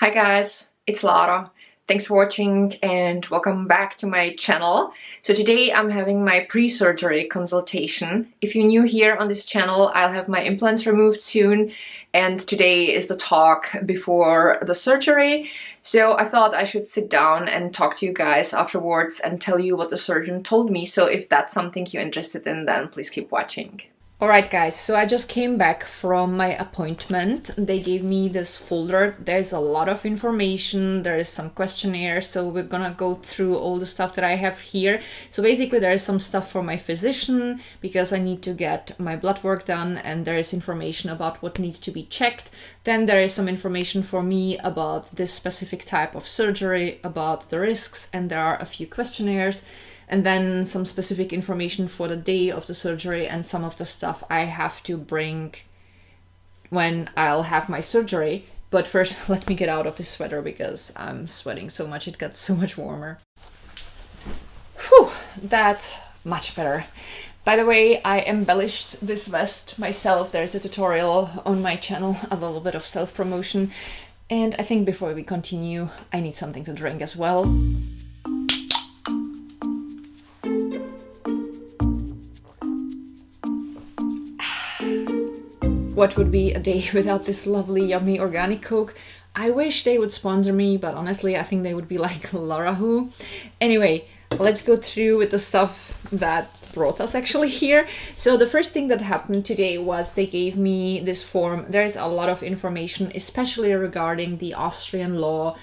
Hi guys, it's Lara. Thanks for watching and welcome back to my channel. So today I'm having my pre-surgery consultation. If you're new here on this channel, I'll have my implants removed soon, and today is the talk before the surgery. So I thought I should sit down and talk to you guys afterwards and tell you what the surgeon told me. So if that's something you're interested in, then please keep watching. Alright guys, so I just came back from my appointment. They gave me this folder. There's a lot of information, there is some questionnaire, so we're gonna go through all the stuff that I have here. So basically there is some stuff for my physician because I need to get my blood work done, and there is information about what needs to be checked. Then there is some information for me about this specific type of surgery, about the risks, and there are a few questionnaires. And then some specific information for the day of the surgery and some of the stuff I have to bring when I'll have my surgery. But first, let me get out of this sweater because I'm sweating so much. It got so much warmer. Whew, that's much better. By the way, I embellished this vest myself. There's a tutorial on my channel, a little bit of self-promotion. And I think before we continue, I need something to drink as well. What would be a day without this lovely, yummy organic Coke? I wish they would sponsor me, but honestly, I think they would be like Lara who. Anyway, let's go through with the stuff that brought us actually here. So the first thing that happened today was they gave me this form. There is a lot of information, especially regarding the Austrian law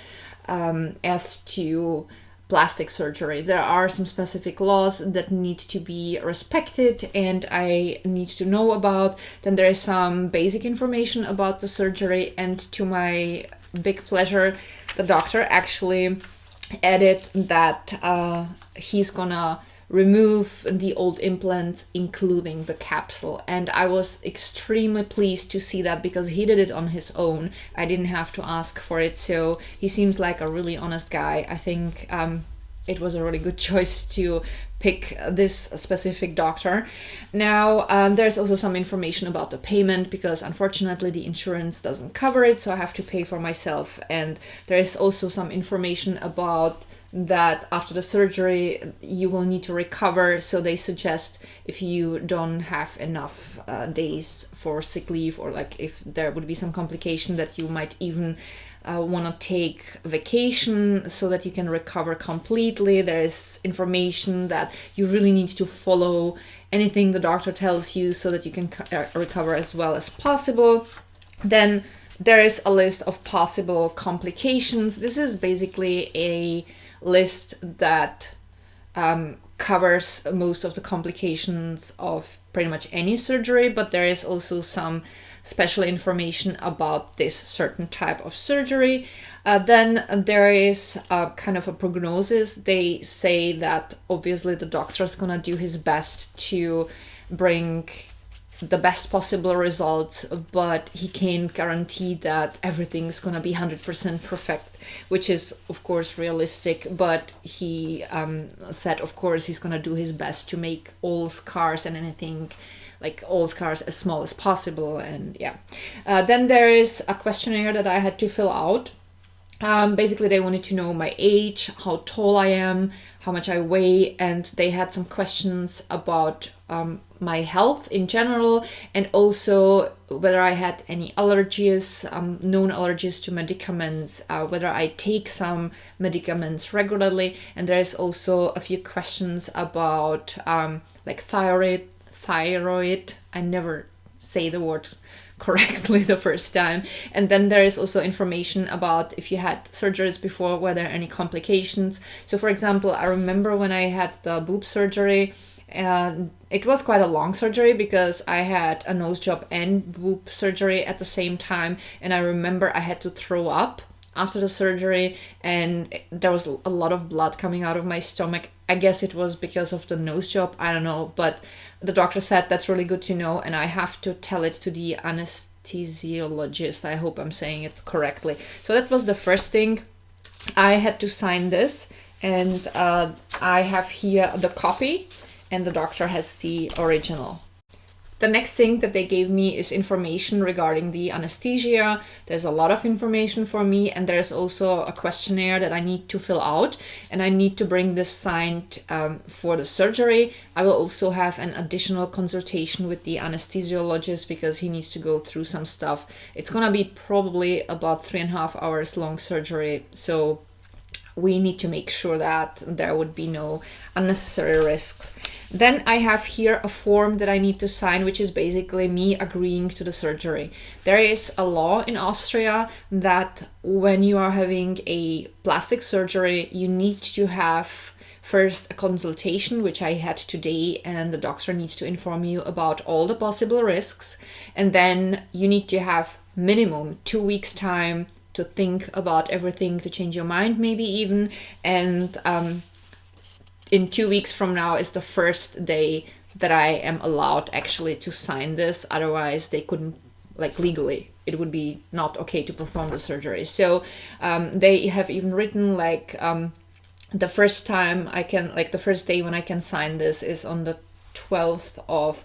as to plastic surgery. There are some specific laws that need to be respected and I need to know about. Then there is some basic information about the surgery, and to my big pleasure, the doctor actually added that he's gonna remove the old implants, including the capsule. And I was extremely pleased to see that because he did it on his own. I didn't have to ask for it, so he seems like a really honest guy. I think it was a really good choice to pick this specific doctor. Now, there's also some information about the payment because unfortunately the insurance doesn't cover it, so I have to pay for myself. And there is also some information about that after the surgery you will need to recover, so they suggest if you don't have enough days for sick leave, or like if there would be some complication, that you might even want to take vacation so that you can recover completely. There is information that you really need to follow anything the doctor tells you so that you can recover as well as possible. Then there is a list of possible complications. This is basically a list that covers most of the complications of pretty much any surgery, but there is also some special information about this certain type of surgery. Then there is kind of a prognosis. They say that obviously the doctor is gonna do his best to bring the best possible results, but he can't guarantee that everything's gonna be 100% perfect, which is of course realistic. But he said of course he's gonna do his best to make all scars and anything, like all scars, as small as possible. And yeah, then there is a questionnaire that I had to fill out. Basically they wanted to know my age, how tall I am, how much I weigh, and they had some questions about my health in general, and also whether I had any allergies, known allergies to medicaments, whether I take some medicaments regularly. And there is also a few questions about like thyroid. I never say the word correctly the first time. And then there is also information about if you had surgeries before, were there any complications. So for example, I remember when I had the boob surgery, and it was quite a long surgery because I had a nose job and boob surgery at the same time, and I remember I had to throw up after the surgery, and there was a lot of blood coming out of my stomach. I guess it was because of the nose job, I don't know, but the doctor said that's really good to know, and I have to tell it to the anesthesiologist. I hope I'm saying it correctly. So that was the first thing. I had to sign this, and I have here the copy, and the doctor has the original. The next thing that they gave me is information regarding the anesthesia. There's a lot of information for me, and there's also a questionnaire that I need to fill out, and I need to bring this signed for the surgery. I will also have an additional consultation with the anesthesiologist because he needs to go through some stuff. It's gonna be probably about 3.5 hours long surgery, so we need to make sure that there would be no unnecessary risks. Then I have here a form that I need to sign, which is basically me agreeing to the surgery. There is a law in Austria that when you are having a plastic surgery, you need to have first a consultation, which I had today, and the doctor needs to inform you about all the possible risks. And then you need to have minimum 2 weeks time to think about everything, to change your mind maybe even. And in 2 weeks from now is the first day that I am allowed actually to sign this. Otherwise they couldn't, like legally, it would be not okay to perform the surgery. So they have even written like the first time I can, like the first day when I can sign this is on the 12th of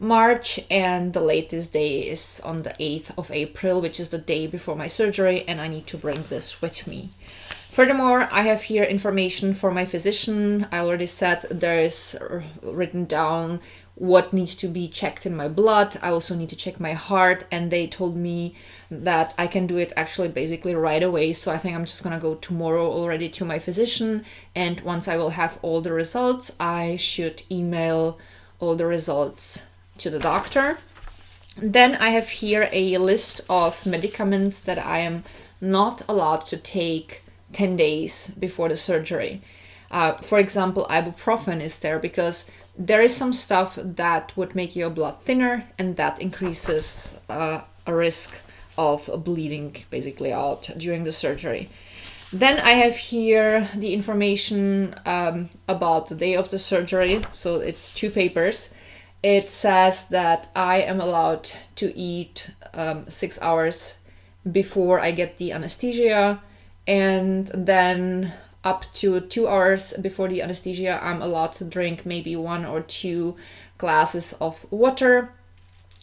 March, and the latest day is on the 8th of April, which is the day before my surgery, and I need to bring this with me. Furthermore, I have here information for my physician. I already said there is written down what needs to be checked in my blood. I also need to check my heart, and they told me that I can do it actually basically right away. So I think I'm just gonna go tomorrow already to my physician, and once I will have all the results, I should email all the results to the doctor. Then I have here a list of medicaments that I am not allowed to take 10 days before the surgery. For example, ibuprofen is there because there is some stuff that would make your blood thinner, and that increases a risk of bleeding basically out during the surgery. Then I have here the information about the day of the surgery. So it's 2 papers. It says that I am allowed to eat 6 hours before I get the anesthesia, and then up to 2 hours before the anesthesia, I'm allowed to drink maybe 1 or 2 glasses of water,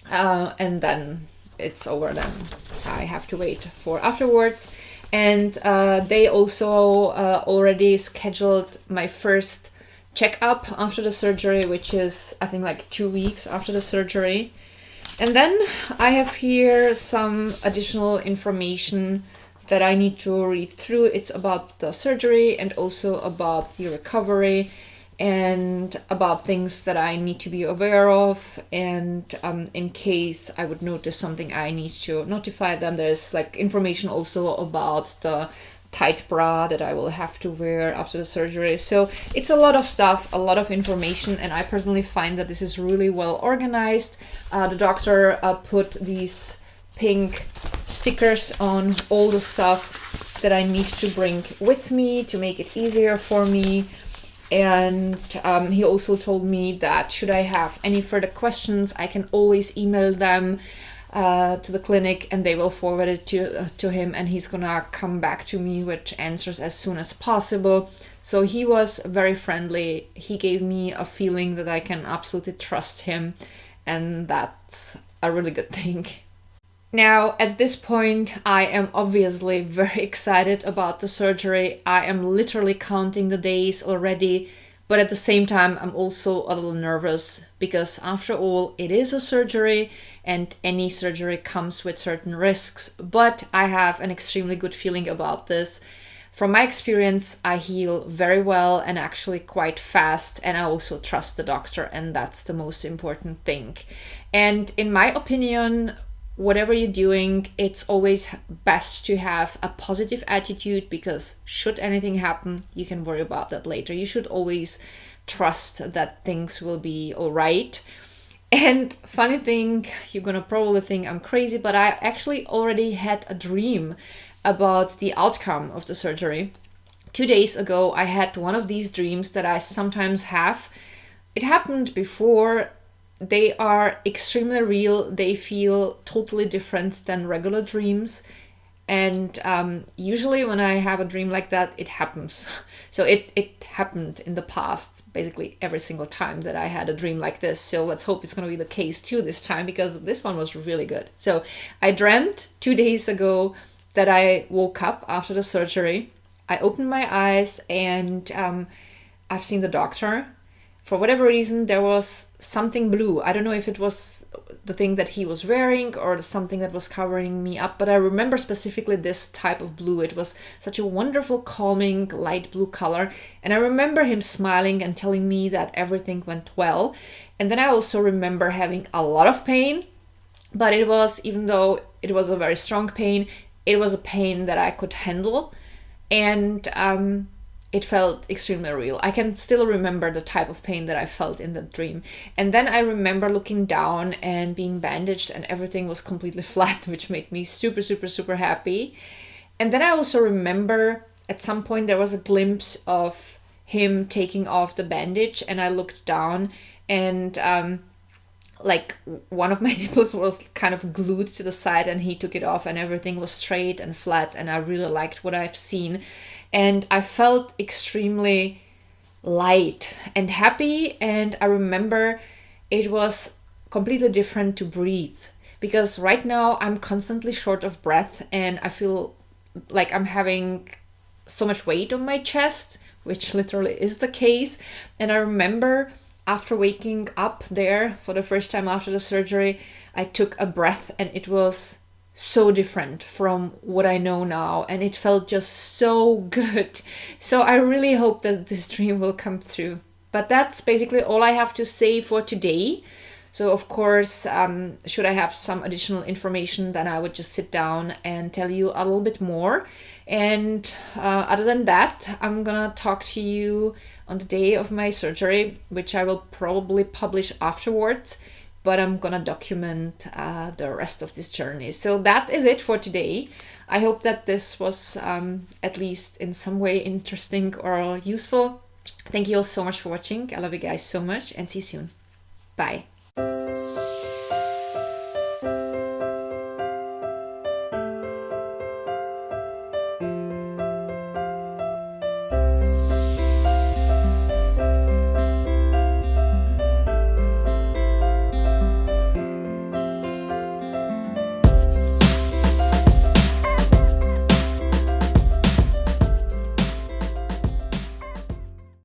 and then it's over. Then I have to wait for afterwards. And they also already scheduled my first check-up after the surgery, which is I think like 2 weeks after the surgery. And then I have here some additional information that I need to read through. It's about the surgery and also about the recovery and about things that I need to be aware of, and in case I would notice something, I need to notify them. There's like information also about the tight bra that I will have to wear after the surgery. So it's a lot of stuff, a lot of information, and I personally find that this is really well organized. The doctor put these pink stickers on all the stuff that I need to bring with me to make it easier for me. And he also told me that should I have any further questions, I can always email them to the clinic, and they will forward it to him, and he's gonna come back to me with answers as soon as possible. So he was very friendly. He gave me a feeling that I can absolutely trust him, and that's a really good thing. Now, at this point, I am obviously very excited about the surgery. I am literally counting the days already, but at the same time, I'm also a little nervous because after all, it is a surgery and any surgery comes with certain risks, but I have an extremely good feeling about this. From my experience, I heal very well and actually quite fast, and I also trust the doctor, and that's the most important thing. And in my opinion, whatever you're doing, it's always best to have a positive attitude, because should anything happen, you can worry about that later. You should always trust that things will be all right. And funny thing, you're gonna probably think I'm crazy, but I actually already had a dream about the outcome of the surgery. 2 days ago, I had one of these dreams that I sometimes have. It happened before. They are extremely real. They feel totally different than regular dreams. And usually when I have a dream like that, it happens. So it happened in the past, basically every single time that I had a dream like this. So let's hope it's going to be the case too this time, because this one was really good. So I dreamt 2 days ago that I woke up after the surgery. I opened my eyes and I've seen the doctor. For whatever reason, there was something blue. I don't know if it was the thing that he was wearing or something that was covering me up, but I remember specifically this type of blue. It was such a wonderful, calming, light blue color. And I remember him smiling and telling me that everything went well. And then I also remember having a lot of pain, but it was, even though it was a very strong pain, it was a pain that I could handle. And it felt extremely real. I can still remember the type of pain that I felt in the dream. And then I remember looking down and being bandaged and everything was completely flat, which made me super, super, super happy. And then I also remember at some point there was a glimpse of him taking off the bandage, and I looked down and like one of my nipples was kind of glued to the side, and he took it off and everything was straight and flat, and I really liked what I've seen. And I felt extremely light and happy. And I remember it was completely different to breathe, because right now I'm constantly short of breath and I feel like I'm having so much weight on my chest, which literally is the case. And I remember after waking up there for the first time after the surgery, I took a breath and it was so different from what I know now, and it felt just so good. So I really hope that this dream will come through. But that's basically all I have to say for today. So of course, should I have some additional information, then I would just sit down and tell you a little bit more. And other than that, I'm gonna talk to you on the day of my surgery, which I will probably publish afterwards, but I'm gonna document the rest of this journey. So that is it for today. I hope that this was at least in some way interesting or useful. Thank you all so much for watching. I love you guys so much, and see you soon. Bye.